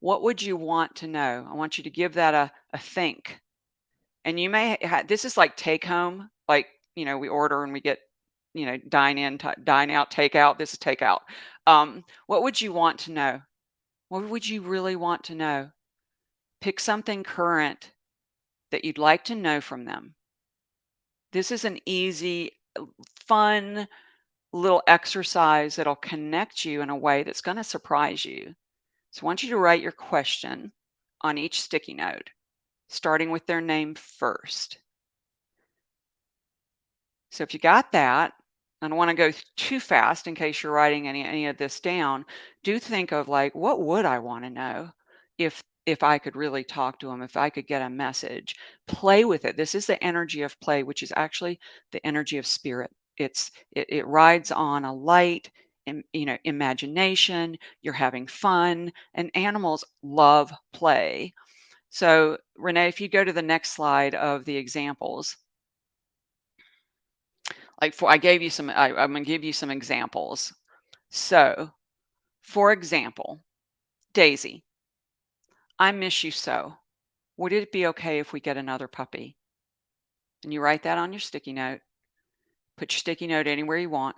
What would you want to know? I want you to give that a think. And you may this is like take home, like, we order and we get, dine in, dine out, take out. This is take out. What would you want to know? What would you really want to know? Pick something current that you'd like to know from them. This is an easy, fun little exercise that'll connect you in a way that's going to surprise you. So I want you to write your question on each sticky note, starting with their name first. So if you got that, I don't want to go too fast in case you're writing any of this down. Do think of like, what would I want to know if I could really talk to them, if I could get a message. Play with it. This is the energy of play, which is actually the energy of spirit. It rides on a light, imagination. You're having fun, and animals love play. So Renee, if you go to the next slide of the examples. Like for I gave you some I'm gonna give you some examples. So, for example, Daisy, I miss you so. Would it be okay if we get another puppy? And you write that on your sticky note. Put your sticky note anywhere you want.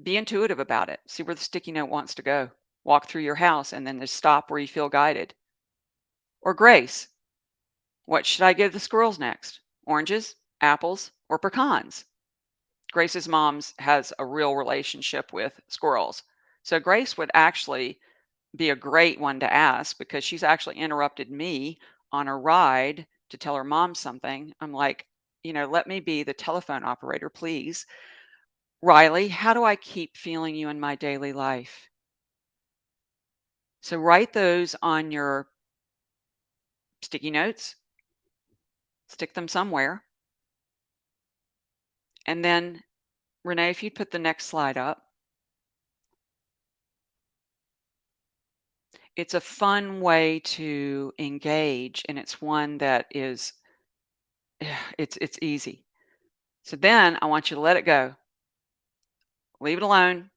Be intuitive about it. See where the sticky note wants to go. Walk through your house and then just stop where you feel guided. Or Grace, what should I give the squirrels next? Oranges, apples, or pecans? Grace's mom's has a real relationship with squirrels. So Grace would actually be a great one to ask because she's actually interrupted me on a ride to tell her mom something. I'm like, let me be the telephone operator, please. Riley, how do I keep feeling you in my daily life? So write those on your sticky notes, stick them somewhere. And then, Renee, if you'd put the next slide up, it's a fun way to engage, and it's one that is, it's easy. So then I want you to let it go. Leave it alone.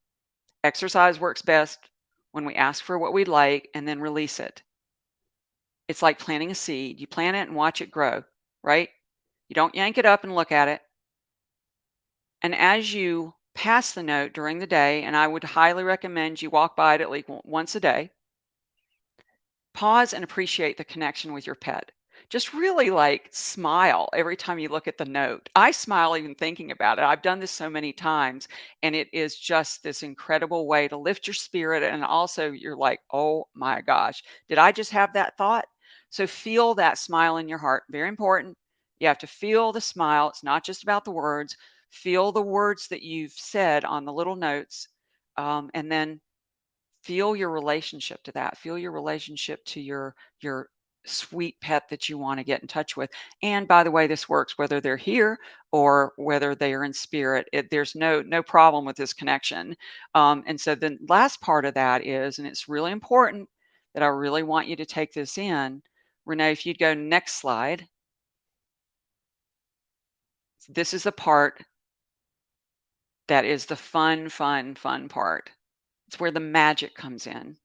Exercise works best when we ask for what we'd like and then release it. It's like planting a seed. You plant it and watch it grow, right? You don't yank it up and look at it. And as you pass the note during the day, and I would highly recommend you walk by it at least once a day, pause and appreciate the connection with your pet. Just really like smile every time you look at the note. I smile even thinking about it. I've done this so many times, and it is just this incredible way to lift your spirit. And also, you're like, oh my gosh, did I just have that thought? So, feel that smile in your heart. Very important. You have to feel the smile. It's not just about the words. Feel the words that you've said on the little notes. And then feel your relationship to that. Feel your relationship to your sweet pet that you want to get in touch with. And by the way, this works whether they're here or whether they are in spirit. There's no problem with this connection. And so the last part of that is, and it's really important that I really want you to take this in. Renee, if you'd go next slide, this is the part that is the fun part. It's where the magic comes in.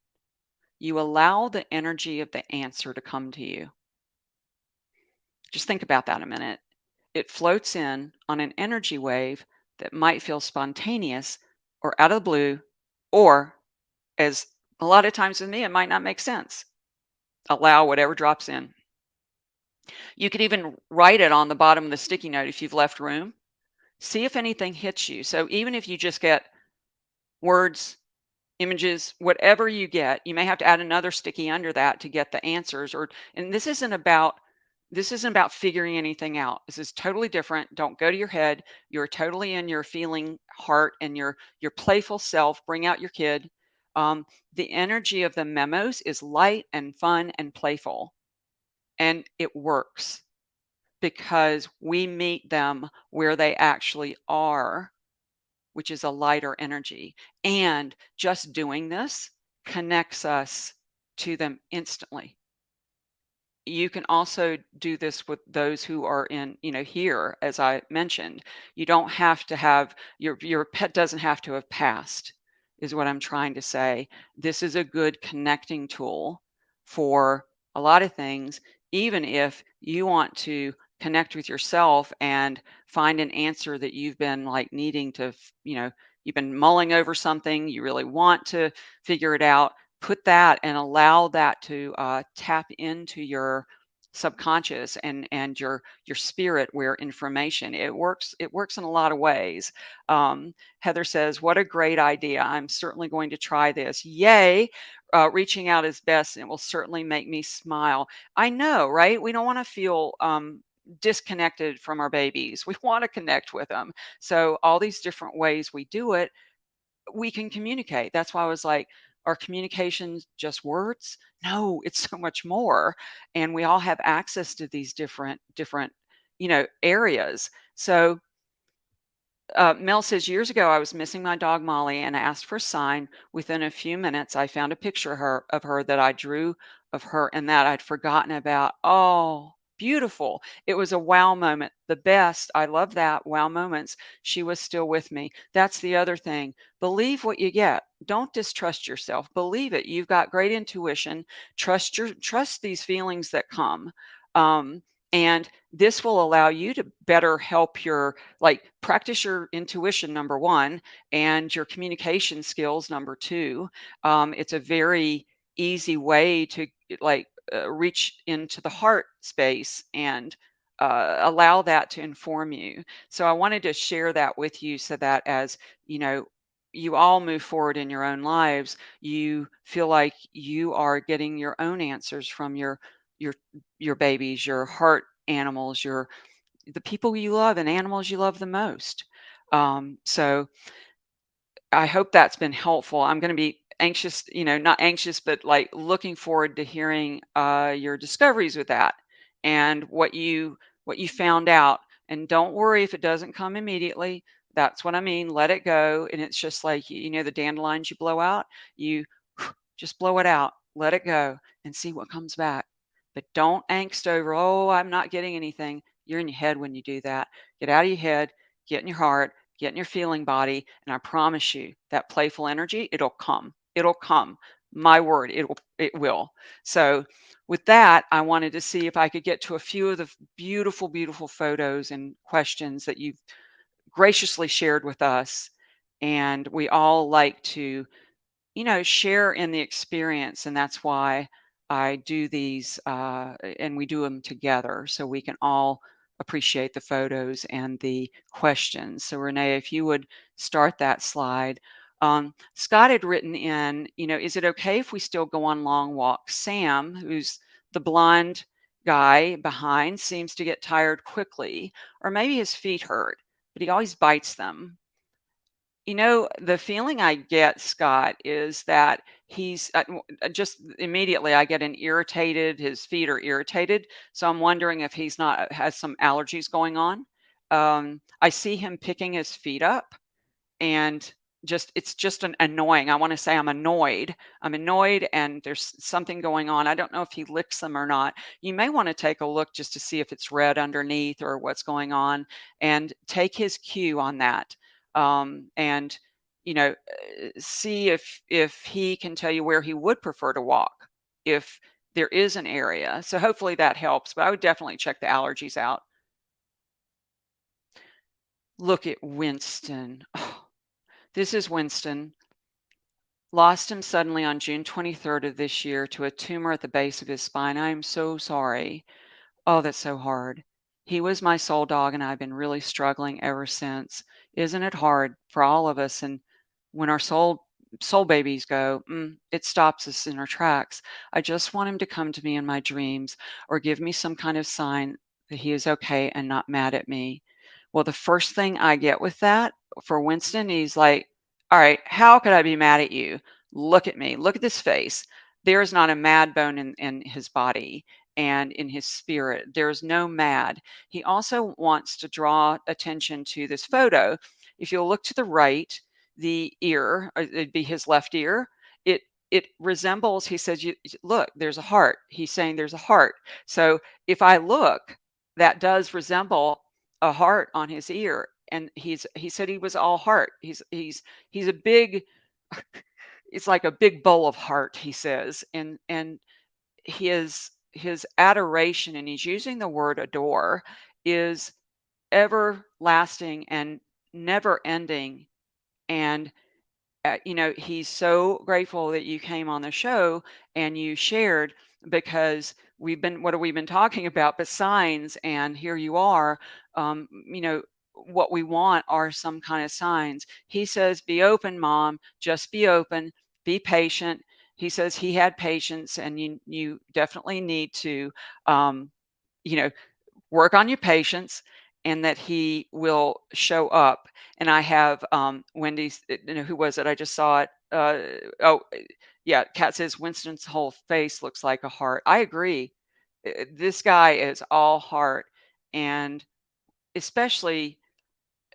You allow the energy of the answer to come to you. Just think about that a minute. It floats in on an energy wave that might feel spontaneous or out of the blue, or as a lot of times with me, it might not make sense. Allow whatever drops in. You could even write it on the bottom of the sticky note if you've left room. See if anything hits you. So even if you just get words, images, whatever you get, you may have to add another sticky under that to get the answers. And this isn't about figuring anything out. This is totally different. Don't go to your head. You're totally in your feeling heart and your playful self. Bring out your kid. The energy of the memos is light and fun and playful, and it works because we meet them where they actually are, which is a lighter energy. And just doing this connects us to them instantly. You can also do this with those who are in, here, as I mentioned. You don't have to have your pet doesn't have to have passed, is what I'm trying to say. This is a good connecting tool for a lot of things, even if you want to connect with yourself and find an answer that you've been like needing to, you've been mulling over something, you really want to figure it out. Put that and allow that to tap into your subconscious and your spirit where information it works in a lot of ways. Heather says, what a great idea, I'm certainly going to try this. Yay. Reaching out is best, and it will certainly make me smile. I know, right? We don't want to feel disconnected from our babies. We want to connect with them. So all these different ways we do it, we can communicate. That's why I was like, are communications just words? No, it's so much more. And we all have access to these different, areas. So Mel says, years ago, I was missing my dog Molly and I asked for a sign. Within a few minutes, I found a picture of her that I drew of her and that I'd forgotten about. Oh, beautiful. It was a wow moment. The best. I love that. Wow moments. She was still with me. That's the other thing. Believe what you get. Don't distrust yourself. Believe it. You've got great intuition. Trust these feelings that come. Um, and this will allow you to better help your, like, practice your intuition, number one, and your communication skills, number two. It's a very easy way to, like, reach into the heart space and allow that to inform you. So I wanted to share that with you so that as you know, you all move forward in your own lives, you feel like you are getting your own answers from your your babies, your heart animals, your the people you love and animals you love the most. So I hope that's been helpful. I'm going to be anxious, not anxious, but like looking forward to hearing your discoveries with that and what you found out. And don't worry if it doesn't come immediately. That's what I mean. Let it go. And it's just like the dandelions you blow out. You just blow it out, let it go, and see what comes back. But don't angst over, oh, I'm not getting anything. You're in your head when you do that. Get out of your head, get in your heart, get in your feeling body, and I promise you that playful energy, it'll come. It'll come. My word, it will. So with that, I wanted to see if I could get to a few of the beautiful, beautiful photos and questions that you've graciously shared with us. And we all like to share in the experience. And that's why I do these and we do them together so we can all appreciate the photos and the questions. So, Renee, if you would start that slide. Scott had written in, is it okay if we still go on long walks? Sam, who's the blonde guy behind, seems to get tired quickly, or maybe his feet hurt, but he always bites them. The feeling I get, Scott, is that he's just immediately I get an irritated, his feet are irritated. So I'm wondering if he's not has some allergies going on. I see him picking his feet up and just it's just an annoying. I want to say I'm annoyed and there's something going on. I don't know if he licks them or not. You may want to take a look just to see if it's red underneath or what's going on and take his cue on that. And see if he can tell you where he would prefer to walk if there is an area. So hopefully that helps, but I would definitely check the allergies out. Look at Winston. Oh, this is Winston. Lost him suddenly on June 23rd of this year to a tumor at the base of his spine. I am so sorry. Oh, that's so hard. He was my soul dog, and I've been really struggling ever since. Isn't it hard for all of us? And when our soul babies go, it stops us in our tracks. I just want him to come to me in my dreams or give me some kind of sign that he is okay and not mad at me. Well, the first thing I get with that for Winston, he's like, all right, how could I be mad at you? Look at me. Look at this face. There is not a mad bone in his body and in his spirit. There's no mad. He also wants to draw attention to this photo. If you'll look to the right, the ear, it'd be his left ear. It resembles. He says, Look, there's a heart." He's saying there's a heart. So if I look, that does resemble a heart on his ear. And he said he was all heart. He's a big. It's like a big bowl of heart. He says, and his adoration, and he's using the word adore, is everlasting and never ending. And he's so grateful that you came on the show and you shared, because what have we been talking about but signs, and here you are. What we want are some kind of signs. He says, be open, mom, just be open, be patient. He says he had patience, and you definitely need to you know work on your patience, and that he will show up. And I have Wendy's, who was it? I just saw it. Yeah, Kat says Winston's whole face looks like a heart. I agree. This guy is all heart, and especially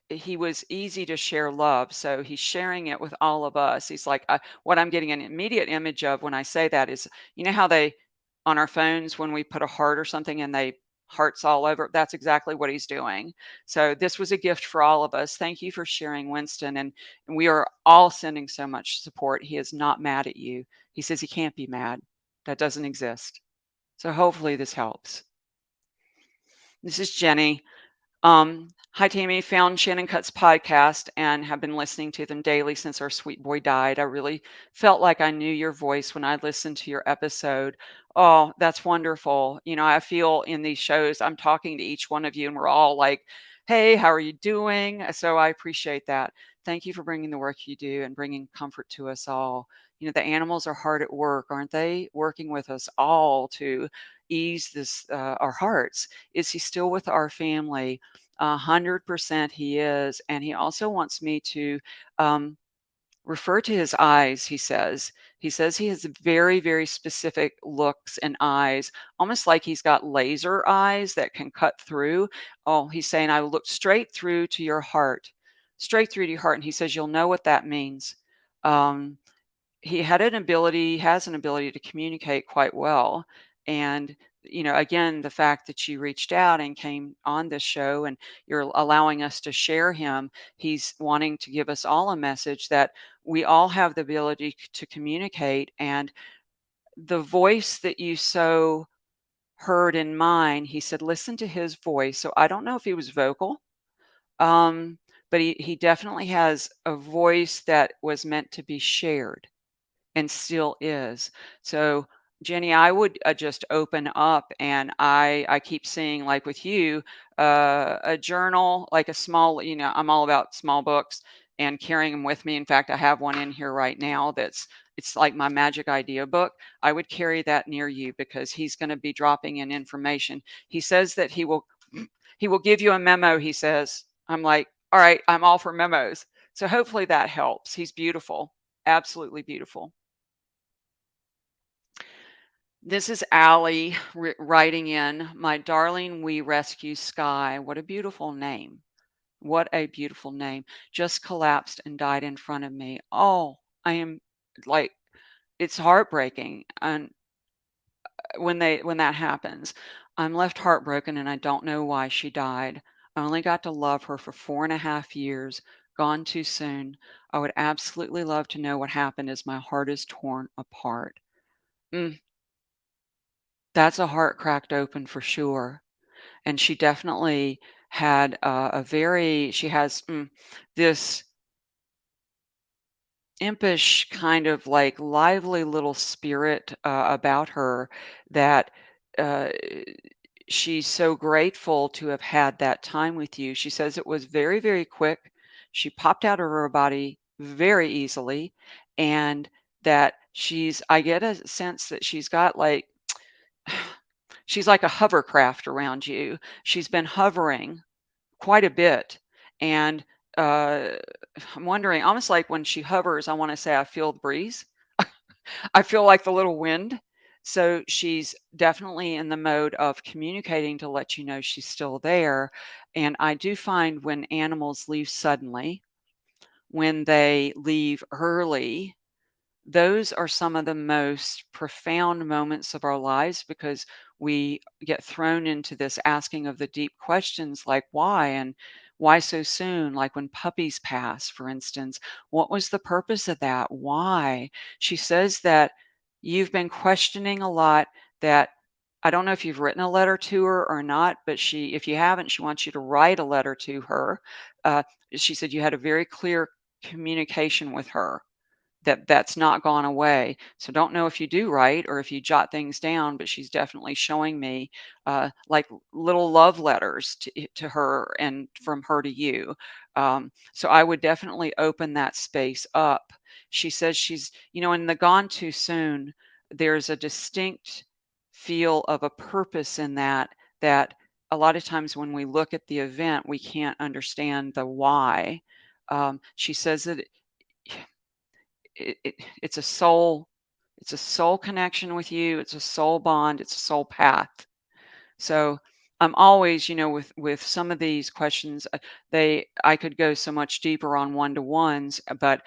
he was easy to share love. So he's sharing it with all of us. He's like, what I'm getting an immediate image of when I say that is, how they, on our phones, when we put a heart or something and they hearts all over. That's exactly what he's doing. So this was a gift for all of us. Thank you for sharing, Winston. And we are all sending so much support. He is not mad at you. He says he can't be mad. That doesn't exist. So hopefully this helps. This is Jenny. Hi, Tami. Found Shannon Cut's podcast and have been listening to them daily since our sweet boy died. I really felt like I knew your voice when I listened to your episode. Oh, that's wonderful. You know, I feel in these shows, I'm talking to each one of you, and we're all like, hey, how are you doing? So I appreciate that. Thank you for bringing the work you do and bringing comfort to us all. You know, the animals are hard at work, aren't they? Working with us all to ease this, our hearts. Is he still with our family? 100% he is. And he also wants me to um, refer to his eyes, he says. He says he has very, very specific looks and eyes, almost like he's got laser eyes that can cut through. Oh, he's saying, I look straight through to your heart, straight through to your heart. And he says, you'll know what that means. Um, he has an ability to communicate quite well. And, you know, again, the fact that you reached out and came on this show and you're allowing us to share him, he's wanting to give us all a message that we all have the ability to communicate. And the voice that you so heard in mine, he said, listen to his voice. So I don't know if he was vocal. Um, but he definitely has a voice that was meant to be shared and still is. So, Jenny, I would just open up, and I keep seeing, like with you, a journal, like a small, you know, I'm all about small books and carrying them with me. In fact, I have one in here right now it's like my magic idea book. I would carry that near you because he's going to be dropping in information. He says that he will give you a memo, he says. I'm like, all right, I'm all for memos. So hopefully that helps. He's beautiful. Absolutely beautiful. This is Allie writing in, my darling, we rescue Sky. What a beautiful name. What a beautiful name. Just collapsed and died in front of me. Oh, I am like, it's heartbreaking. And when that happens, I'm left heartbroken and I don't know why she died. I only got to love her for 4.5 years, gone too soon. I would absolutely love to know what happened as my heart is torn apart. Mm, that's a heart cracked open for sure. And she definitely had she has this impish kind of like lively little spirit about her that uh, she's so grateful to have had that time with you. She says it was very, very quick. She popped out of her body very easily, and that I get a sense that she's got like, she's like a hovercraft around you. She's been hovering quite a bit. And uh, I'm wondering, almost like when she hovers, I want to say I feel the breeze. I feel like the little wind. So she's definitely in the mode of communicating to let you know she's still there. And I do find when animals leave suddenly, when they leave early, those are some of the most profound moments of our lives because we get thrown into this asking of the deep questions like why and why so soon, like when puppies pass, for instance. What was the purpose of that? Why? She says that you've been questioning a lot, that I don't know if you've written a letter to her or not, but if you haven't, she wants you to write a letter to her. uh, she said you had a very clear communication with her, that's not gone away. So don't know if you do write or if you jot things down, but she's definitely showing me like little love letters to her and from her to you. So I would definitely open that space up. She says she's, you know, in the gone too soon, there's a distinct feel of a purpose in that a lot of times when we look at the event, we can't understand the why. She says that it's a soul connection with you, it's a soul bond, it's a soul path. So I'm always, with some of these questions, I could go so much deeper on one-to-ones, but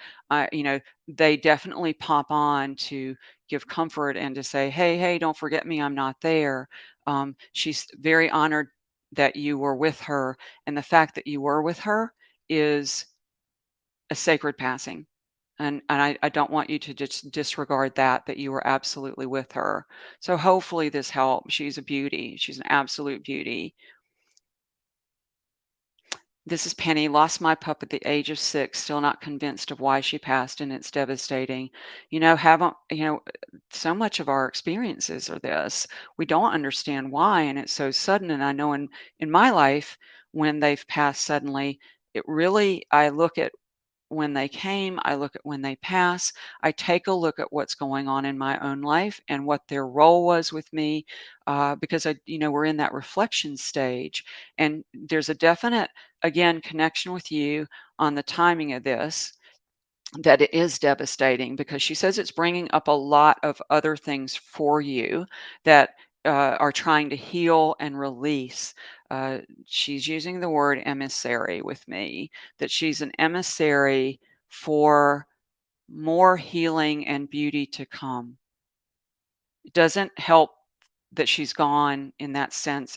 they definitely pop on to give comfort and to say, "Hey, hey, don't forget me. I'm not there." She's very honored that you were with her, and the fact that you were with her is a sacred passing. And I don't want you to just disregard that you were absolutely with her. So hopefully this helps. She's a beauty. She's an absolute beauty. This is Penny. Lost my pup at the age of 6, still not convinced of why she passed, and it's devastating. Haven't, so much of our experiences are this. We don't understand why, and it's so sudden. And I know in my life, when they've passed suddenly, I look at when they came, I look at when they pass. I take a look at what's going on in my own life and what their role was with me, because we're in that reflection stage, and there's a definite, again, connection with you on the timing of this. That it is devastating because she says it's bringing up a lot of other things for you that are trying to heal and release. She's using the word emissary with me, that she's an emissary for more healing and beauty to come. It doesn't help that she's gone in that sense.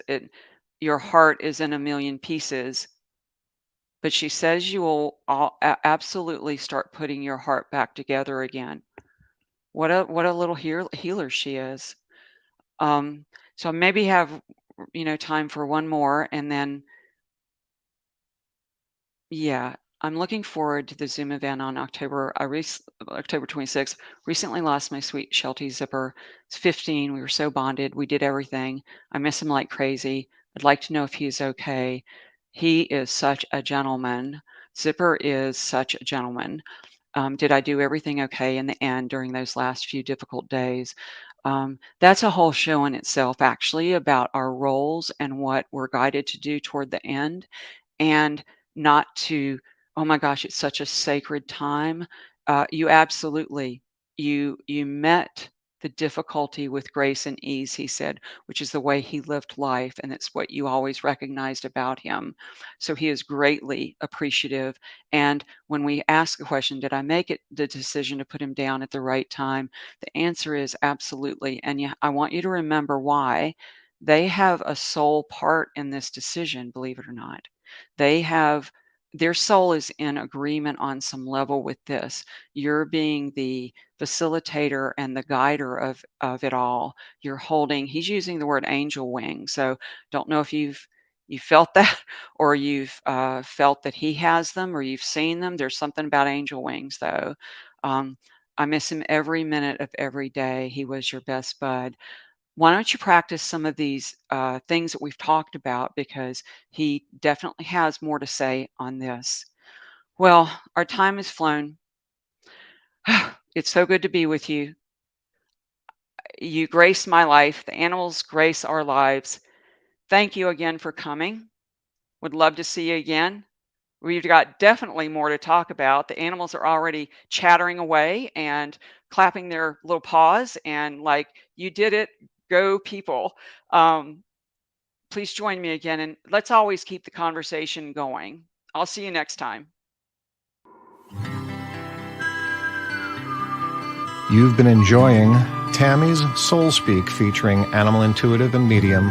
Your heart is in a million pieces, but she says you will absolutely start putting your heart back together again. What a little healer she is. Um, so maybe have time for one more, and then yeah, I'm looking forward to the Zoom event on October 26th. Recently lost my sweet Sheltie Zipper. It's 15. We were so bonded. We did everything. I miss him like crazy. I'd like to know if he's okay. He is such a gentleman. Zipper is such a gentleman. Did I do everything okay in the end during those last few difficult days? That's a whole show in itself, actually, about our roles and what we're guided to do toward the end, and not to, oh my gosh, it's such a sacred time. You absolutely, you met the difficulty with grace and ease, he said, which is the way he lived life, and it's what you always recognized about him. So he is greatly appreciative. And when we ask a question, did I make it the decision to put him down at the right time? The answer is absolutely. And I want you to remember why. They have a soul part in this decision, believe it or not. They have their soul is in agreement on some level with this. You're being the facilitator and the guider of it all. You're holding, he's using the word angel wing. So don't know if you felt that, or you've felt that he has them, or you've seen them. There's something about angel wings, though. Um, I miss him every minute of every day. He was your best bud. Why don't you practice some of these things that we've talked about, because he definitely has more to say on this. Well, our time has flown. It's so good to be with you. You grace my life. The animals grace our lives. Thank you again for coming. Would love to see you again. We've got definitely more to talk about. The animals are already chattering away and clapping their little paws and like, you did it. Go people. Please join me again, and let's always keep the conversation going. I'll see you next time. You've been enjoying Tammy's Soul Speak featuring animal intuitive and medium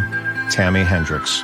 Tami Hendricks.